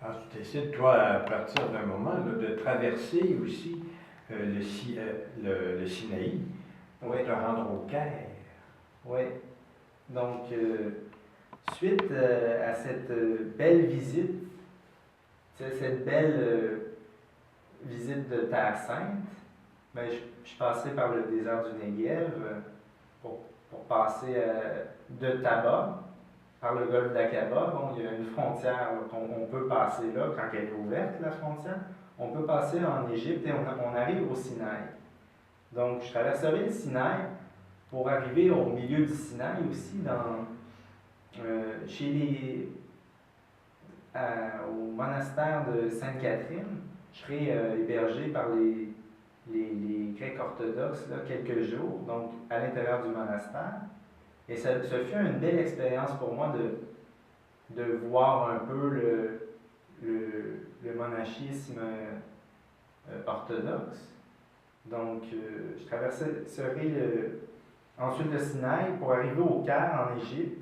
Alors, tu décides, toi, à partir d'un moment, là, de traverser aussi le Sinaï pour Oui, te rendre au Caire. oui. Donc, suite à cette belle visite, cette belle visite de Terre Sainte, ben, je suis passé par le désert du Negev pour passer de Taba, par le golfe d'Aqaba. Bon, il y a une frontière qu'on peut passer là, quand elle est ouverte, la frontière. On peut passer en Égypte et on arrive au Sinaï. Donc, je traverserai le Sinaï pour arriver au milieu du Sinaï aussi, au monastère de Sainte-Catherine. Je serai hébergé par les Grecs orthodoxes là, quelques jours, donc à l'intérieur du monastère. Et ça fut une belle expérience pour moi de voir un peu le monachisme orthodoxe. Donc, je traverserai ensuite le Sinaï pour arriver au Caire en Égypte.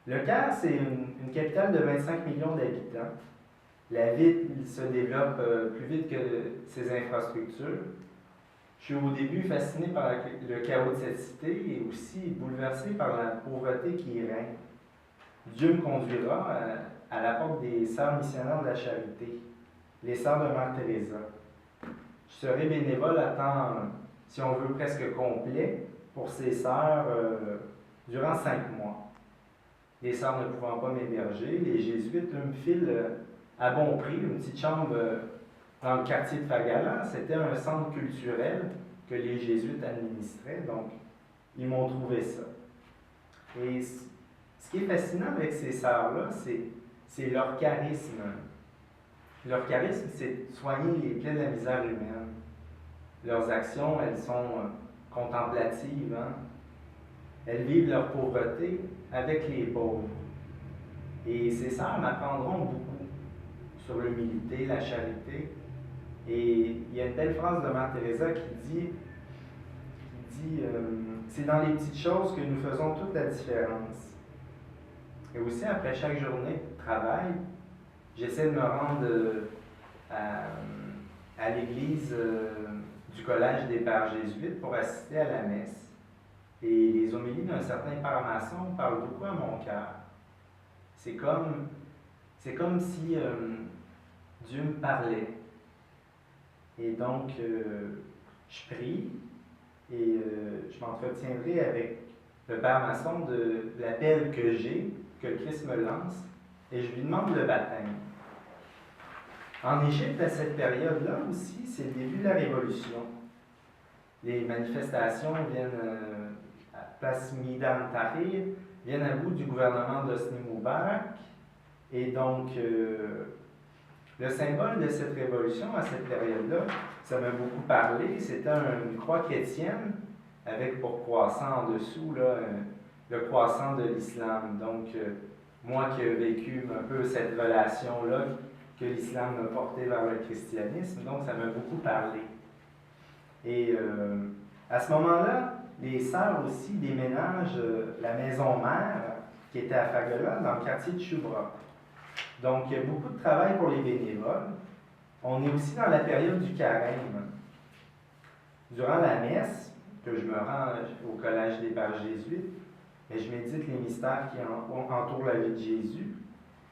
Le Caire, c'est une capitale de 25 millions d'habitants. La ville se développe plus vite que ses infrastructures. Je suis au début fasciné par le chaos de cette cité et aussi bouleversé par la pauvreté qui y règne. Dieu me conduira à la porte des Sœurs missionnaires de la Charité, les Sœurs de Mère Teresa. Je serai bénévole à temps, si on veut, presque complet pour ces sœurs durant 5 mois. Les sœurs ne pouvant pas m'héberger, les jésuites me filent à bon prix une petite chambre dans le quartier de Fagala. C'était un centre culturel que les jésuites administraient, donc ils m'ont trouvé ça. Et ce qui est fascinant avec ces sœurs-là, c'est leur charisme. Leur charisme, c'est soigner les plaies de la misère humaine. Leurs actions, elles sont contemplatives. Hein? Elles vivent leur pauvreté avec les pauvres. Et ces sœurs m'apprendront beaucoup sur l'humilité, la charité. Et il y a une belle phrase de Mère Teresa qui dit c'est dans les petites choses que nous faisons toute la différence. Et aussi, après chaque journée de travail, j'essaie de me rendre à l'église du Collège des Pères Jésuites pour assister à la messe. Et les homélies d'un certain Père Masson parlent beaucoup à mon cœur. C'est comme si Dieu me parlait. Et donc, je prie et je m'entretiendrai avec le Père Masson de l'appel que j'ai, que le Christ me lance, et je lui demande le baptême. En Égypte, à cette période-là aussi, c'est le début de la Révolution. Les manifestations viennent à Place Midan Tahrir, viennent à bout du gouvernement d'Hosni Moubarak, et donc le symbole de cette révolution à cette période-là, ça m'a beaucoup parlé, c'était une croix chrétienne avec pour croissant en dessous là, le croissant de l'islam. Donc, moi qui ai vécu un peu cette relation-là que l'islam m'a porté vers le christianisme, donc ça m'a beaucoup parlé. Et à ce moment-là, les sœurs aussi déménagent la maison mère qui était à Fagala dans le quartier de Choubra. Donc, il y a beaucoup de travail pour les bénévoles. On est aussi dans la période du carême. Durant la messe, que je me rends au Collège des Pères Jésuites, et je médite les mystères qui entourent la vie de Jésus.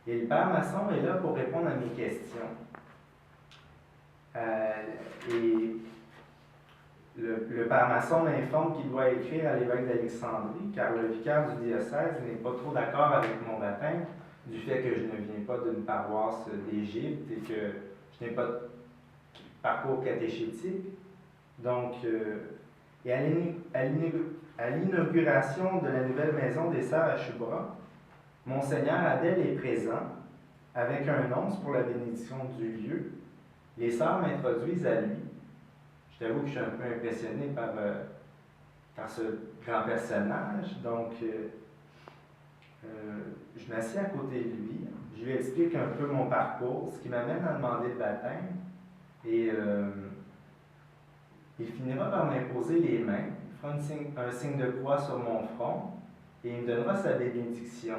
Et le Père Masson est là pour répondre à mes questions. Et le Père Masson m'informe qu'il doit écrire à l'évêque d'Alexandrie, car le vicaire du diocèse n'est pas trop d'accord avec mon baptême, du fait que je ne viens pas d'une paroisse d'Égypte et que je n'ai pas de parcours catéchétique. Donc, et à l'inauguration de la nouvelle maison des Sœurs à Choubra, Monseigneur Adel est présent avec un nonce pour la bénédiction du lieu. Les sœurs m'introduisent à lui. Je t'avoue que je suis un peu impressionné par ce grand personnage. Donc, je m'assieds à côté de lui. Je lui explique un peu mon parcours, ce qui m'amène à demander le baptême. Et il finira par m'imposer les mains. Il fera un signe de croix sur mon front et il me donnera sa bénédiction.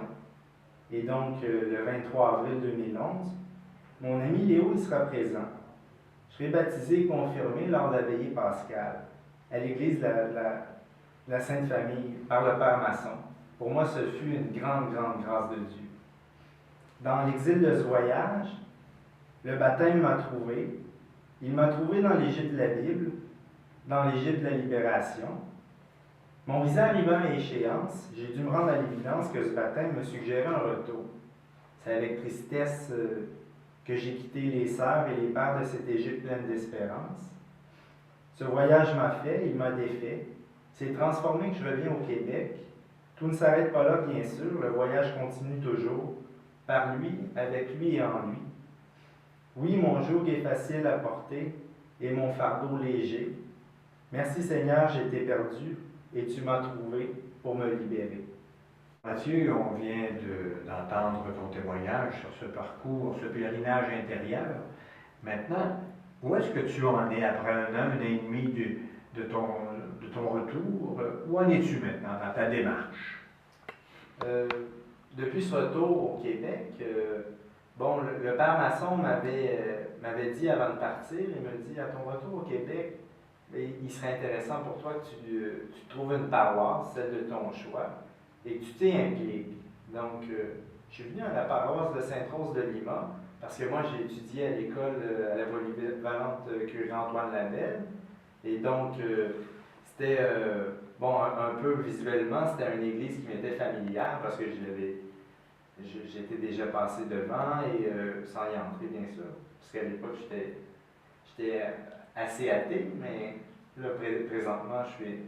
Et donc, le 23 avril 2011, Mon ami Léo y sera présent. Je serai baptisé et confirmé lors de la veillée pascale à l'église de la Sainte Famille par le Père Masson. Pour moi, ce fut une grande, grande grâce de Dieu. Dans l'exil de ce voyage, le baptême m'a trouvé. Il m'a trouvé dans l'Égypte de la Bible, dans l'Égypte de la libération. Mon visa arrivant à échéance, j'ai dû me rendre à l'évidence que ce baptême me suggérait un retour. C'est avec tristesse que j'ai quitté les sœurs et les pères de cette Égypte pleine d'espérance. Ce voyage m'a fait, il m'a défait. C'est transformé que je reviens au Québec. Tout ne s'arrête pas là, bien sûr. Le voyage continue toujours, par lui, avec lui et en lui. Oui, mon joug est facile à porter et mon fardeau léger. Merci Seigneur, j'étais perdu et tu m'as trouvé pour me libérer. Mathieu, on vient d'entendre ton témoignage sur ce parcours, ce pèlerinage intérieur. Maintenant, où est-ce que tu en es après un an et demi de ton retour? Où en es-tu maintenant dans ta démarche? Depuis ce retour au Québec, le Père Masson m'avait dit avant de partir, il me dit, à ton retour au Québec, il serait intéressant pour toi que tu trouves une paroisse, celle de ton choix, et que tu t'y impliques. Donc, je suis venu à la paroisse de Sainte-Rose de Lima, parce que moi, j'ai étudié à l'école, à la polyvalente Curie Antoine Labelle, et donc, c'était, un peu visuellement, c'était une église qui m'était familière, parce que j'étais déjà passé devant, et sans y entrer, bien sûr, parce qu'à l'époque, j'étais assez athée, mais là, présentement, je suis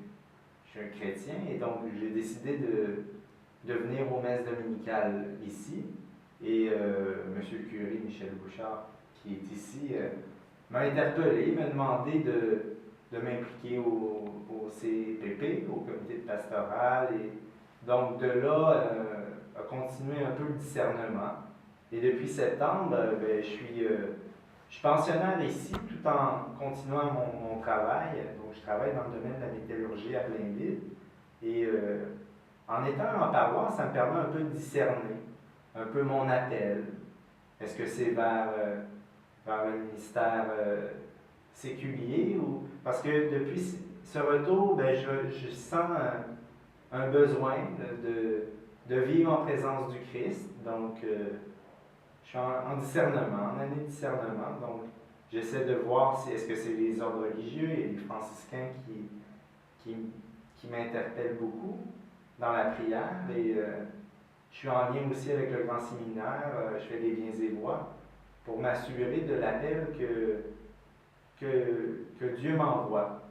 un chrétien, et donc j'ai décidé de venir aux messes dominicales ici. Et M. le curé Michel Bouchard, qui est ici, m'a interpellé, m'a demandé de m'impliquer au CPP, au comité de pastoral, et donc de là, a continué un peu le discernement. Et depuis septembre, je suis pensionnaire ici tout en continuant mon travail. Donc, je travaille dans le domaine de la métallurgie à Blainville. Et en étant en paroisse, ça me permet un peu de discerner un peu mon appel. Est-ce que c'est vers le ministère séculier ou... Parce que depuis ce retour, je sens un besoin de vivre en présence du Christ. Donc, je suis en discernement, en année de discernement, donc j'essaie de voir si est-ce que c'est les ordres religieux et les franciscains qui m'interpellent beaucoup dans la prière. Et je suis en lien aussi avec le grand séminaire, je fais des liens et voix pour m'assurer de l'appel que Dieu m'envoie.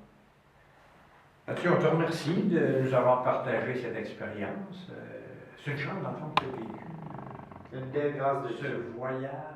Mathieu, on te remercie de nous avoir partagé cette expérience. C'est une chance, dans le fond, que tu as vécu. C'est une belle grâce de Ce Dieu. voyage